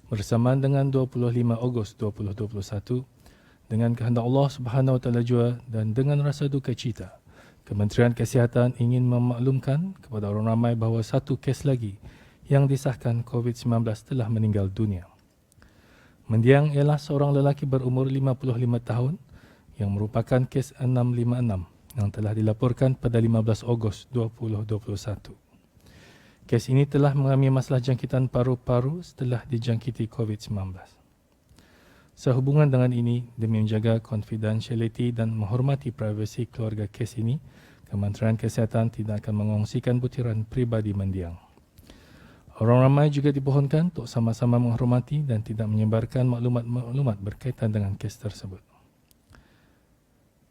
bersamaan dengan 25 Ogos 2021, dengan kehendak Allah Subhanahu Wa Taala jua dan dengan rasa duka cita, Kementerian Kesihatan ingin memaklumkan kepada orang ramai bahawa satu kes lagi yang disahkan COVID-19 telah meninggal dunia. Mendiang ialah seorang lelaki berumur 55 tahun yang merupakan kes 656 yang telah dilaporkan pada 15 Ogos 2021. Kes ini telah mengalami masalah jangkitan paru-paru setelah dijangkiti COVID-19. Sehubungan dengan ini, demi menjaga confidentiality dan menghormati privasi keluarga kes ini, Kementerian Kesihatan tidak akan mengongsikan butiran pribadi mendiang. Orang ramai juga dipohonkan untuk sama-sama menghormati dan tidak menyebarkan maklumat-maklumat berkaitan dengan kes tersebut.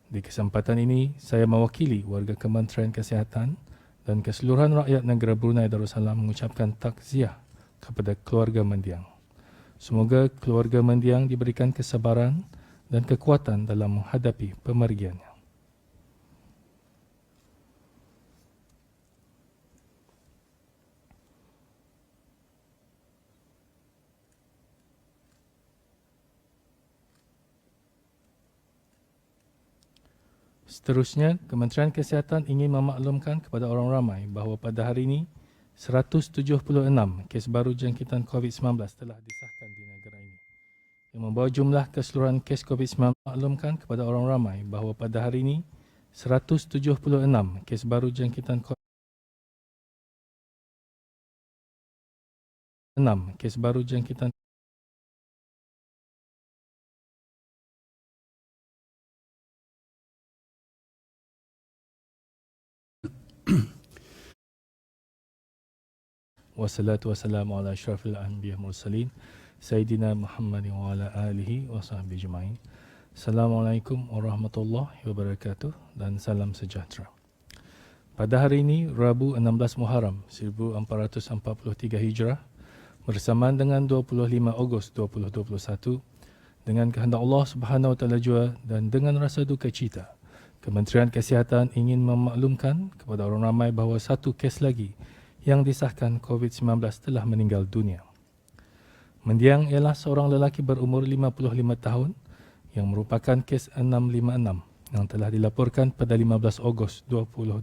Di kesempatan ini, saya mewakili warga Kementerian Kesihatan dan keseluruhan rakyat negara Brunei Darussalam mengucapkan takziah kepada keluarga mendiang. Semoga keluarga mendiang diberikan kesabaran dan kekuatan dalam menghadapi pemergiannya. Seterusnya, Kementerian Kesihatan ingin memaklumkan kepada orang ramai bahawa pada hari ini 176 kes baru jangkitan COVID-19 telah disahkan di negara ini. Yang membawa jumlah keseluruhan kes COVID-19 maklumkan kepada orang ramai bahawa pada hari ini 176 kes baru jangkitan COVID-19 kes baru jangkitan wassalatu wassalamu ala asyrafil anbiya mursalin Sayyidina Muhammad wa ala alihi wa sahbihi ajma'in. Assalamualaikum warahmatullahi wabarakatuh dan salam sejahtera. Pada hari ini, Rabu 16 Muharram 1443 Hijrah, bersamaan dengan 25 Ogos 2021, dengan kehendak Allah Subhanahu Wa Taala jua dan dengan rasa duka cita, Kementerian Kesihatan ingin memaklumkan kepada orang ramai bahawa satu kes lagi yang disahkan COVID-19 telah meninggal dunia. Mendiang ialah seorang lelaki berumur 55 tahun yang merupakan kes 656 yang telah dilaporkan pada 15 Ogos 2021.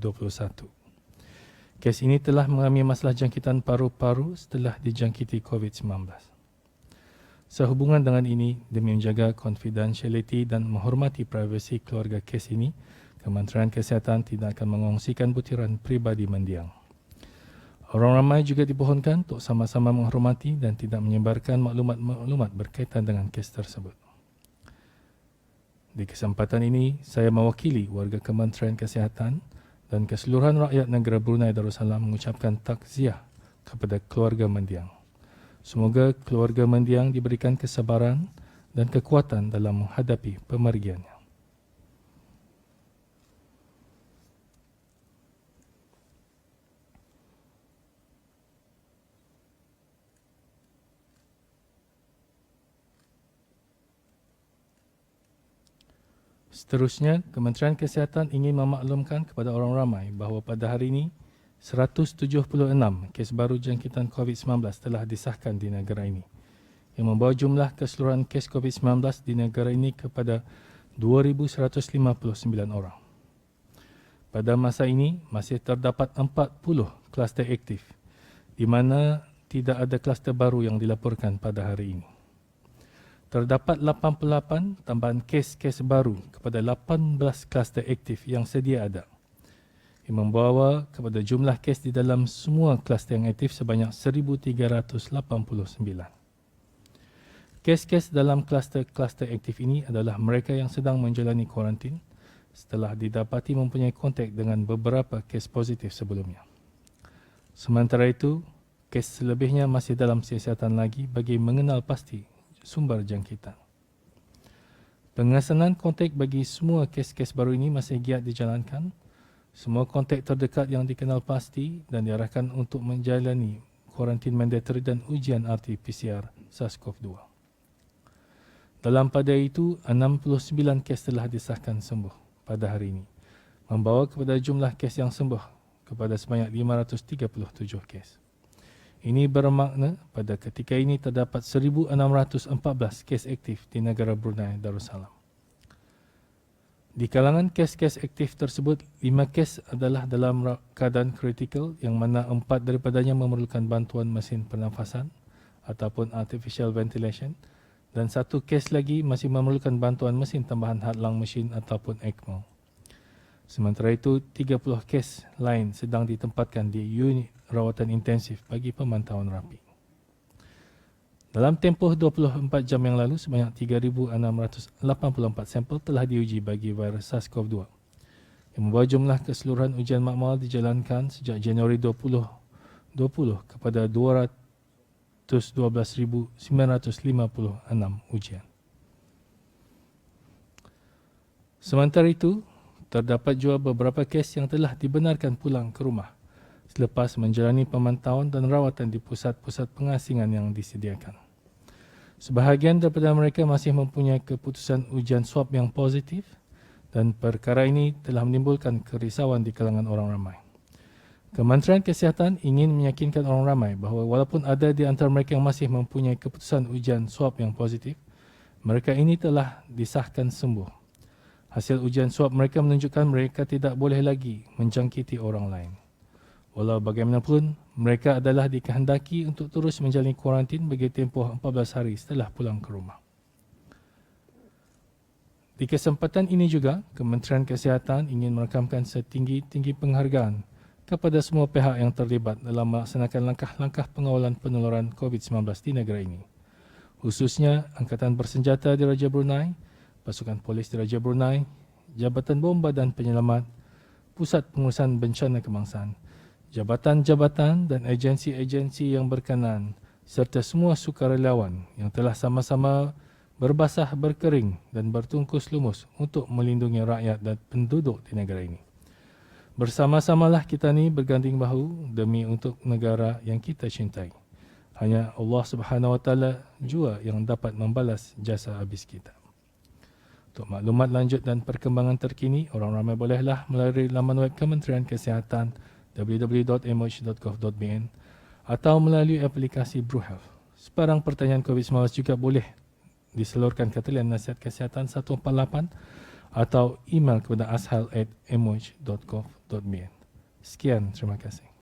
Kes ini telah mengalami masalah jangkitan paru-paru setelah dijangkiti COVID-19. Sehubungan dengan ini, demi menjaga confidentiality dan menghormati privasi keluarga kes ini, Kementerian Kesihatan tidak akan mengongsikan butiran pribadi mendiang. Orang ramai juga dipohonkan untuk sama-sama menghormati dan tidak menyebarkan maklumat-maklumat berkaitan dengan kes tersebut. Di kesempatan ini, saya mewakili warga Kementerian Kesihatan dan keseluruhan rakyat negara Brunei Darussalam mengucapkan takziah kepada keluarga mendiang. Semoga keluarga mendiang diberikan kesabaran dan kekuatan dalam menghadapi pemergiannya. Seterusnya, Kementerian Kesihatan ingin memaklumkan kepada orang ramai bahawa pada hari ini 176 kes baru jangkitan COVID-19 telah disahkan di negara ini, yang membawa jumlah keseluruhan kes COVID-19 di negara ini kepada 2,159 orang. Pada masa ini, masih terdapat 40 kluster aktif, di mana tidak ada kluster baru yang dilaporkan pada hari ini. Terdapat 88 tambahan kes-kes baru kepada 18 kluster aktif yang sedia ada, yang membawa kepada jumlah kes di dalam semua kluster yang aktif sebanyak 1,389. Kes-kes dalam kluster-kluster aktif ini adalah mereka yang sedang menjalani kuarantin setelah didapati mempunyai kontak dengan beberapa kes positif sebelumnya. Sementara itu, kes selebihnya masih dalam siasatan lagi bagi mengenal pasti sumber jangkitan. Pengesanan kontak bagi semua kes-kes baru ini masih giat dijalankan. Semua kontak terdekat yang dikenal pasti dan diarahkan untuk menjalani kuarantin mandatory dan ujian RT-PCR SARS-CoV-2. Dalam pada itu, 69 kes telah disahkan sembuh pada hari ini, membawa kepada jumlah kes yang sembuh kepada sebanyak 537 kes. Ini bermakna pada ketika ini terdapat 1,614 kes aktif di negara Brunei Darussalam. Di kalangan kes-kes aktif tersebut, 5 kes adalah dalam keadaan kritikal yang mana 4 daripadanya memerlukan bantuan mesin pernafasan ataupun artificial ventilation dan 1 kes lagi masih memerlukan bantuan mesin tambahan hadlang mesin ataupun ECMO. Sementara itu, 30 kes lain sedang ditempatkan di unit rawatan intensif bagi pemantauan rapi. Dalam tempoh 24 jam yang lalu, sebanyak 3,684 sampel telah diuji bagi virus SARS-CoV-2 yang membawa jumlah keseluruhan ujian makmal dijalankan sejak Januari 2020 kepada 212,956 ujian. Sementara itu, terdapat juga beberapa kes yang telah dibenarkan pulang ke rumah selepas menjalani pemantauan dan rawatan di pusat-pusat pengasingan yang disediakan. Sebahagian daripada mereka masih mempunyai keputusan ujian swab yang positif dan perkara ini telah menimbulkan kerisauan di kalangan orang ramai. Kementerian Kesihatan ingin meyakinkan orang ramai bahawa walaupun ada di antara mereka yang masih mempunyai keputusan ujian swab yang positif, mereka ini telah disahkan sembuh. Hasil ujian swab mereka menunjukkan mereka tidak boleh lagi menjangkiti orang lain. Walau bagaimanapun, mereka adalah dikehendaki untuk terus menjalani kuarantin bagi tempoh 14 hari setelah pulang ke rumah. Di kesempatan ini juga, Kementerian Kesihatan ingin merakamkan setinggi-tinggi penghargaan kepada semua pihak yang terlibat dalam melaksanakan langkah-langkah pengawalan penularan COVID-19 di negara ini. Khususnya Angkatan Bersenjata di Raja Brunei, Pasukan Polis di Raja Brunei, Jabatan Bomba dan Penyelamat, Pusat Pengurusan Bencana Kebangsaan, jabatan-jabatan dan agensi-agensi yang berkenaan serta semua sukarelawan yang telah sama-sama berbasah berkering dan bertungkus lumus untuk melindungi rakyat dan penduduk di negara ini. Bersama-samalah kita ni berganding bahu demi untuk negara yang kita cintai. Hanya Allah Subhanahu Wa Taala jua yang dapat membalas jasa habis kita. Untuk maklumat lanjut dan perkembangan terkini, orang ramai bolehlah melalui laman web Kementerian Kesihatan www.moh.gov.bn atau melalui aplikasi BruHealth. Sebarang pertanyaan COVID-19 juga boleh disalurkan ke talian nasihat kesihatan 148 atau email kepada ashal@moh.gov.bn. Sekian, terima kasih.